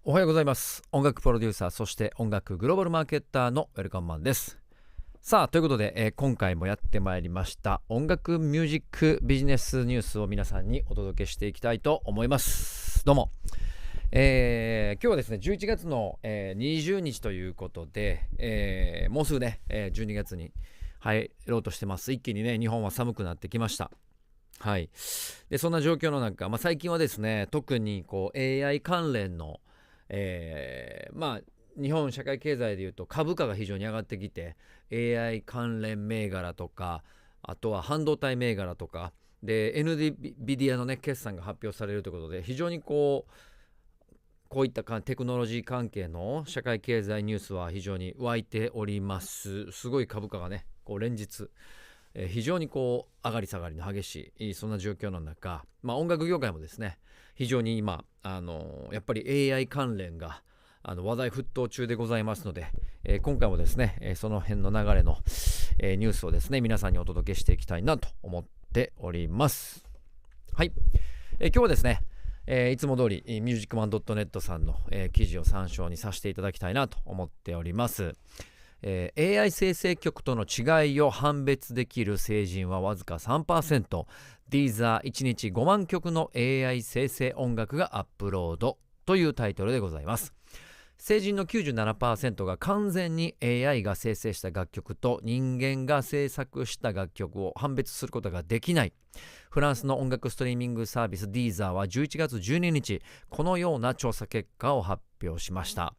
おはようございます。音楽プロデューサー、そして音楽グローバルマーケッターのウェルカムマンです。さあ、ということで、今回もやってまいりました音楽ミュージックビジネスニュースを皆さんにお届けしていきたいと思います。どうも。今日はですね、11月の、20日ということで、もうすぐね、12月に入ろうとしてます。一気にね、日本は寒くなってきました。はい。で、そんな状況の中、最近はですね、特にAI 関連の日本社会経済でいうと株価が非常に上がってきて AI 関連銘柄とか、あとは半導体銘柄とかで NVIDIA のね決算が発表されるということで、非常にこういったテクノロジー関係の社会経済ニュースは非常に湧いております。すごい株価がね連日非常に上がり下がりの激しいそんな状況の中、音楽業界もですね非常に今やっぱり AI 関連が話題沸騰中でございますので、今回もですね、その辺の流れの、ニュースをですね皆さんにお届けしていきたいなと思っております。はい、今日はですね、いつも通りミュージックマン .net さんの、記事を参照にさせていただきたいなと思っております。AI 生成曲との違いを判別できる成人はわずか 3%、 Deezer 1日5万曲の AI 生成音楽がアップロードというタイトルでございます。成人の 97% が完全に AI が生成した楽曲と人間が制作した楽曲を判別することができない。フランスの音楽ストリーミングサービス Deezer は11月12日このような調査結果を発表しました。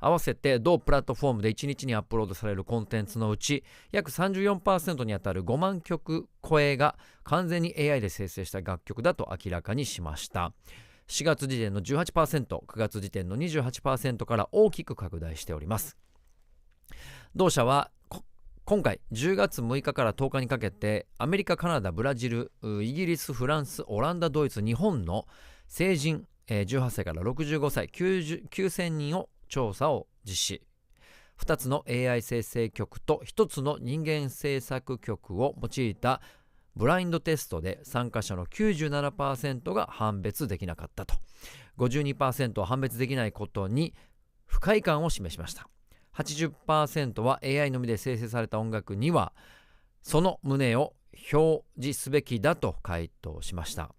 合わせて同プラットフォームで1日にアップロードされるコンテンツのうち約 34% にあたる5万曲超えが完全に AI で生成した楽曲だと明らかにしました。4月時点の 18%、9月時点の 28% から大きく拡大しております。同社は今回10月6日から10日にかけてアメリカ、カナダ、ブラジル、イギリス、フランス、オランダ、ドイツ、日本の成人18歳から65歳9000人を調査を実施。2つの AI 生成曲と1つの人間制作曲を用いたブラインドテストで参加者の 97% が判別できなかったと。 52% は判別できないことに不快感を示しました。 80% は AI のみで生成された音楽にはその旨を表示すべきだと回答しました。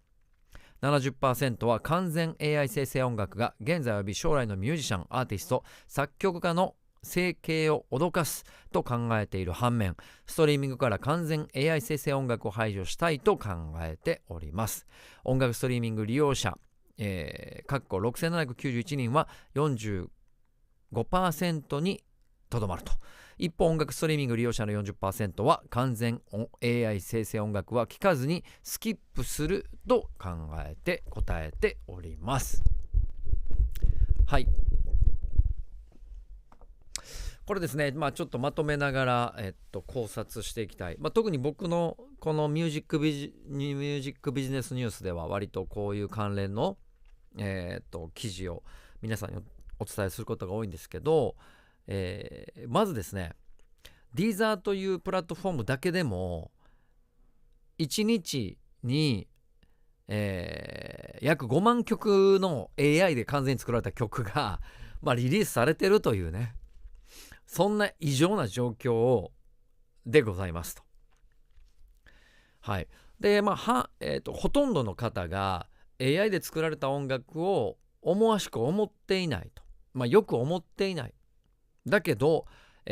70% は完全 AI 生成音楽が現在および将来のミュージシャン、アーティスト、作曲家の生計を脅かすと考えている反面、ストリーミングから完全 AI 生成音楽を排除したいと考えております。音楽ストリーミング利用者、6791人は 45% にとどまると。一方、音楽ストリーミング利用者の 40% は完全 AI 生成音楽は聴かずにスキップすると答えております。はい、これですね、ちょっとまとめながら、考察していきたい。特に僕のこのミュージックビジネスニュースでは割とこういう関連の、記事を皆さんにお伝えすることが多いんですけど、まずですね、Deezer というプラットフォームだけでも1日に、約5万曲の AI で完全に作られた曲が、リリースされてるというね、そんな異常な状況でございますと。はい。で、ほとんどの方が AI で作られた音楽を思わしく思っていないと。よく思っていない。だけど、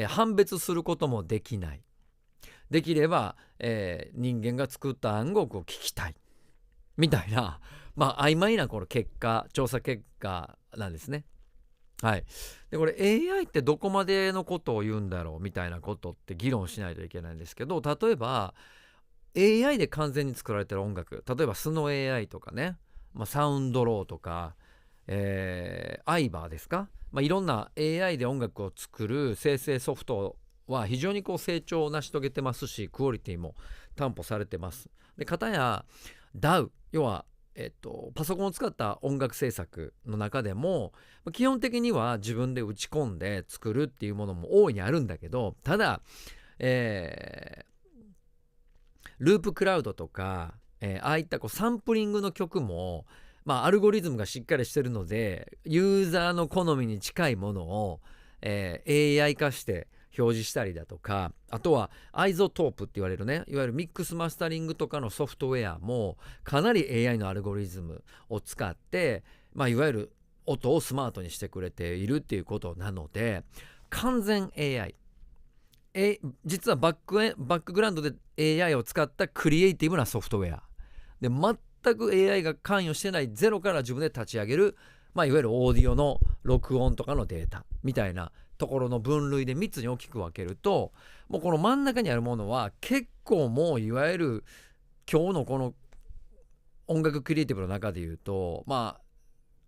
判別することもできない。できれば、人間が作った音楽を聴きたい。みたいな、曖昧なこの調査結果なんですね。はい。で、これ AI ってどこまでのことを言うんだろうみたいなことって議論しないといけないんですけど、例えば AI で完全に作られてる音楽、例えばスノ AI とかね、サウンドローとか、アイバーですか、いろんな AI で音楽を作る生成ソフトは非常に成長を成し遂げてますし、クオリティも担保されてます。で、片や DAW、 要はパソコンを使った音楽制作の中でも基本的には自分で打ち込んで作るっていうものも大いにあるんだけど、ただ、ループクラウドとか、ああいったサンプリングの曲も、アルゴリズムがしっかりしてるのでユーザーの好みに近いものを、AI 化して表示したりだとか、あとはアイゾトープって言われるね、いわゆるミックスマスタリングとかのソフトウェアもかなり AI のアルゴリズムを使って、いわゆる音をスマートにしてくれているっていうことなので、完全 AI、実はバックグラウンドで AI を使ったクリエイティブなソフトウェアで、全く AI が関与してないゼロから自分で立ち上げる、いわゆるオーディオの録音とかのデータみたいなところの分類で3つに大きく分けると、もうこの真ん中にあるものは結構もういわゆる今日のこの音楽クリエイティブの中でいうと、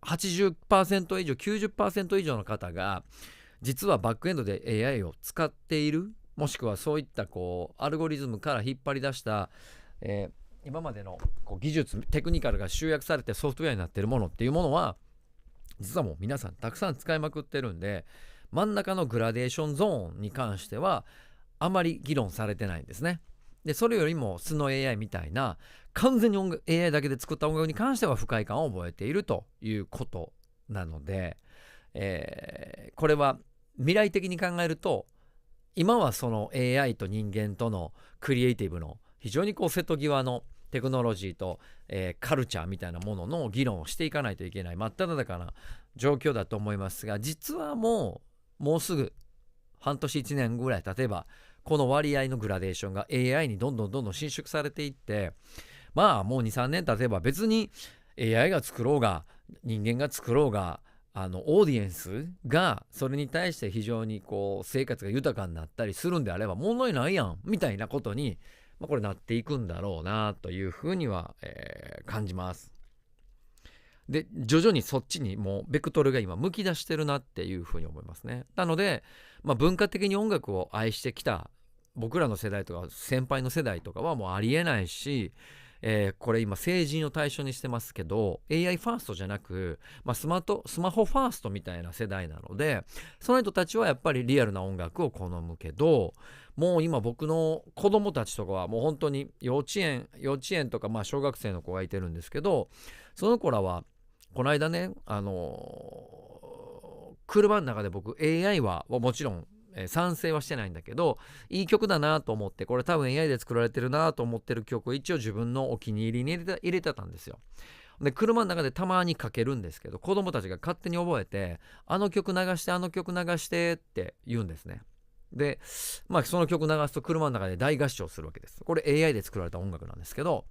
80% 以上 90% 以上の方が実はバックエンドで AI を使っている、もしくはそういったアルゴリズムから引っ張り出した、今までの技術テクニカルが集約されてソフトウェアになっているものっていうものは実はもう皆さんたくさん使いまくってるんで、真ん中のグラデーションゾーンに関してはあまり議論されてないんですね。でそれよりも素の AI みたいな完全にAI だけで作った音楽に関しては不快感を覚えているということなので、これは未来的に考えると、今はその AI と人間とのクリエイティブの非常に瀬戸際のテクノロジーと、カルチャーみたいなものの議論をしていかないといけない真っ只中な状況だと思いますが、実はもうすぐ半年1年ぐらい経てばこの割合のグラデーションが AI にどんどん伸縮されていって、もう 2,3 年経てば別に AI が作ろうが人間が作ろうがオーディエンスがそれに対して非常に生活が豊かになったりするんであれば問題ないやんみたいなことに、これなっていくんだろうなというふうには、感じます。で徐々にそっちにもうベクトルが今向き出してるなっていうふうに思いますね。なので、文化的に音楽を愛してきた僕らの世代とか先輩の世代とかはもうありえないし、これ今成人を対象にしてますけど AI ファーストじゃなく、スマホファーストみたいな世代なので、その人たちはやっぱりリアルな音楽を好むけど、もう今僕の子供たちとかはもう本当に幼稚園とか小学生の子がいてるんですけど、その子らはこの間ね、車の中で僕 AI はもちろん賛成はしてないんだけど、いい曲だなと思って、これ多分 AI で作られてるなと思ってる曲を一応自分のお気に入りに入れてたんですよ。で車の中でたまにかけるんですけど、子供たちが勝手に覚えてあの曲流してって言うんですね。でその曲流すと車の中で大合唱するわけです。これ AI で作られた音楽なんですけど、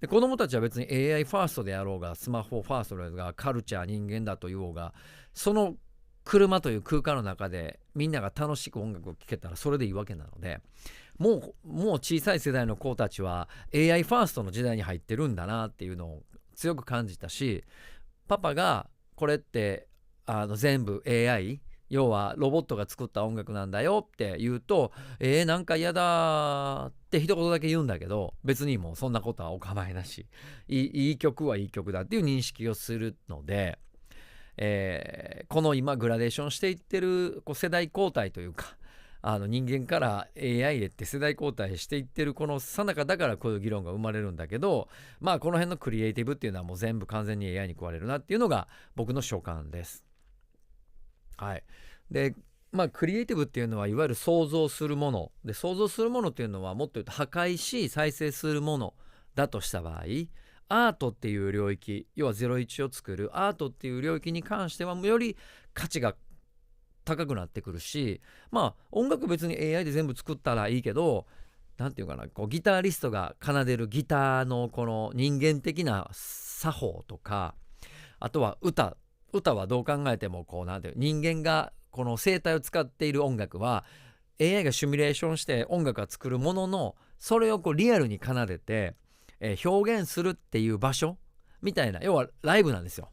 で子供たちは別に AI ファーストであろうがスマホファーストであろうがカルチャー人間だと言おうが、その車という空間の中でみんなが楽しく音楽を聴けたらそれでいいわけなので、もう小さい世代の子たちは AI ファーストの時代に入ってるんだなっていうのを強く感じたし、パパがこれって全部 AI、要はロボットが作った音楽なんだよって言うと、なんか嫌だって一言だけ言うんだけど、別にもうそんなことはお構いなし、いい曲はいい曲だっていう認識をするので、この今グラデーションしていってる世代交代というか、人間から AI へって世代交代していってるこの最中だからこういう議論が生まれるんだけど、この辺のクリエイティブっていうのはもう全部完全に AI に食われるなっていうのが僕の所感です。はい。でクリエイティブっていうのはいわゆる想像するもので、想像するものっていうのはもっと言うと破壊し再生するものだとした場合、アートっていう領域、要は01を作るアートっていう領域に関してはより価値が高くなってくるし、音楽別に AI で全部作ったらいいけど、なんていうかな、ギタリストが奏でるギターのこの人間的な作法とか、あとは歌はどう考えてもなんていう人間がこの声帯を使っている音楽は AI がシミュレーションして音楽が作るものの、それをリアルに奏でて、表現するっていう場所みたいな、要はライブなんですよ。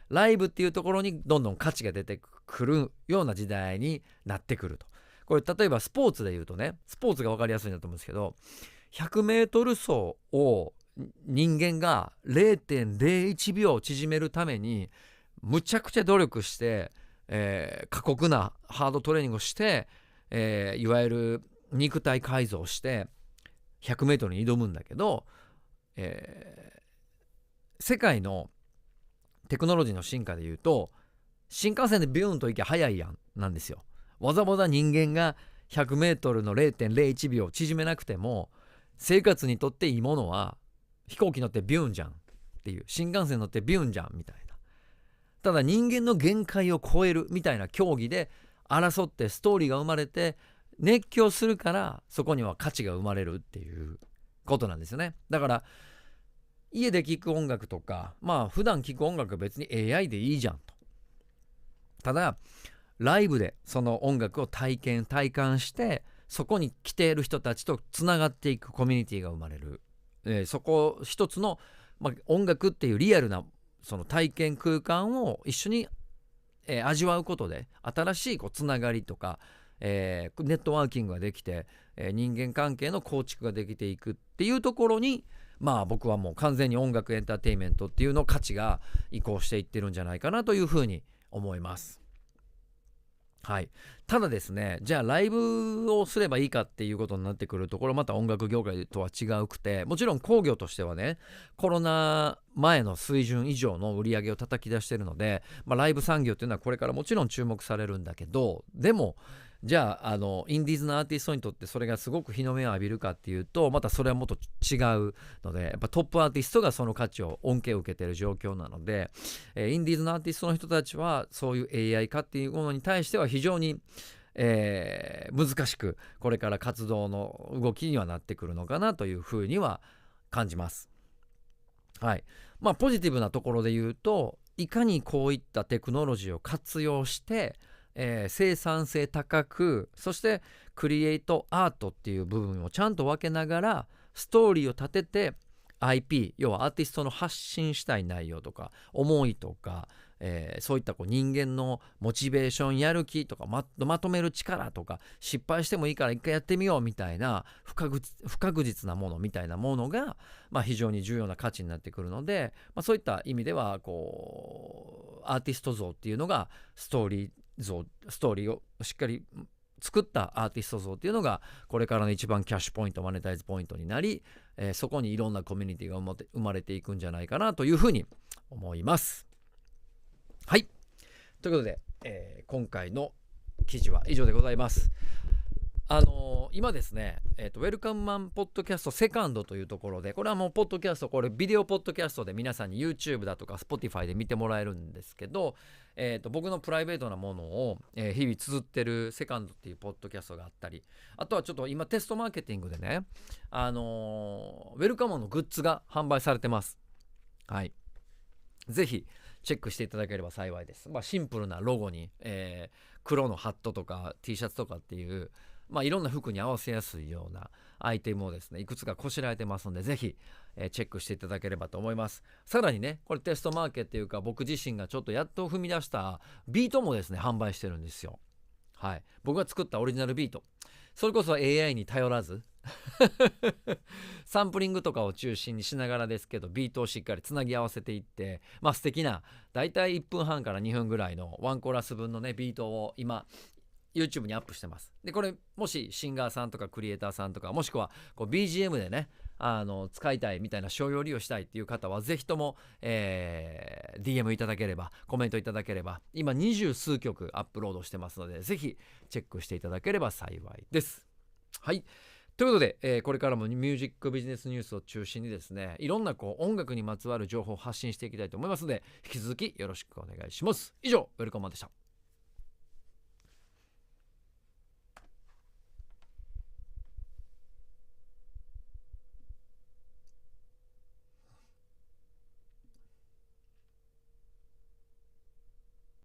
ライブっていうところにどんどん価値が出てくるような時代になってくると。これ例えばスポーツで言うとね、スポーツが分かりやすいんだと思うんですけど、100m 走を人間が 0.01 秒縮めるためにむちゃくちゃ努力して、過酷なハードトレーニングをして、いわゆる肉体改造して 100m に挑むんだけど、世界のテクノロジーの進化で言うと、新幹線でビューンと行け早いやんなんですよ。わざわざ人間が 100m の 0.01 秒縮めなくても生活にとっていいものは飛行機乗ってビューンじゃんっていう、新幹線乗ってビューンじゃんみたいな。ただ人間の限界を超えるみたいな競技で争ってストーリーが生まれて熱狂するから、そこには価値が生まれるっていうことなんですよね。だから家で聴く音楽とか、普段聴く音楽は別に AI でいいじゃんと。ただライブでその音楽を体感してそこに来ている人たちとつながっていくコミュニティが生まれる、そこ一つの、音楽っていうリアルなその体験空間を一緒に、味わうことで新しいつながりとか、ネットワーキングができて、人間関係の構築ができていくっていうところに、僕はもう完全に音楽エンターテインメントっていうの価値が移行していってるんじゃないかなというふうに思います。はい、ただですね、じゃあライブをすればいいかっていうことになってくると、これまた音楽業界とは違うくて、もちろん工業としてはね、コロナ前の水準以上の売り上げを叩き出してるので、ライブ産業っていうのはこれからもちろん注目されるんだけど、でもじゃあインディーズのアーティストにとってそれがすごく日の目を浴びるかっていうと、またそれはもっと違うので、やっぱトップアーティストがその価値を恩恵を受けている状況なので、インディーズのアーティストの人たちはそういう AI 化っていうものに対しては非常に、難しくこれから活動の動きにはなってくるのかなというふうには感じます。はい、ポジティブなところで言うと、いかにこういったテクノロジーを活用して生産性高く、そしてクリエイトアートっていう部分をちゃんと分けながらストーリーを立てて IP、 要はアーティストの発信したい内容とか思いとか、そういった人間のモチベーション、やる気とか まとめる力とか、失敗してもいいから一回やってみようみたいな不確実なものみたいなものが、非常に重要な価値になってくるので、そういった意味ではアーティスト像っていうのがストーリーをしっかり作ったアーティスト像っていうのがこれからの一番キャッシュポイント、マネタイズポイントになり、そこにいろんなコミュニティが生まれていくんじゃないかなというふうに思います。はい、ということで、今回の記事は以上でございます。今ですね、ウェルカムマンポッドキャストセカンドというところで、これはもうポッドキャスト、これビデオポッドキャストで皆さんに YouTube だとか Spotify で見てもらえるんですけど、僕のプライベートなものを、日々綴ってるセカンドっていうポッドキャストがあったり、あとはちょっと今テストマーケティングでね、ウェルカムマンのグッズが販売されてます。はい、ぜひチェックしていただければ幸いです。シンプルなロゴに、黒のハットとか T シャツとかっていういろんな服に合わせやすいようなアイテムをですね、いくつかこしらえてますので、ぜひ、チェックしていただければと思います。さらにね、これテストマーケっていうか、僕自身がちょっとやっと踏み出したビートもですね、販売してるんですよ。はい、僕が作ったオリジナルビート、それこそ AI に頼らずサンプリングとかを中心にしながらですけど、ビートをしっかりつなぎ合わせていって、素敵なだいたい1分半から2分ぐらいのワンコーラス分のねビートを今YouTube にアップしてます。でこれもしシンガーさんとかクリエイターさんとか、もしくはBGM でね使いたいみたいな、商用利用したいっていう方はぜひとも、DM いただければ、コメントいただければ、今20数曲アップロードしてますので、ぜひチェックしていただければ幸いです。はい、ということで、これからもミュージックビジネスニュースを中心にですね、いろんな音楽にまつわる情報を発信していきたいと思いますので、引き続きよろしくお願いします。以上、ウェルカムマンでした。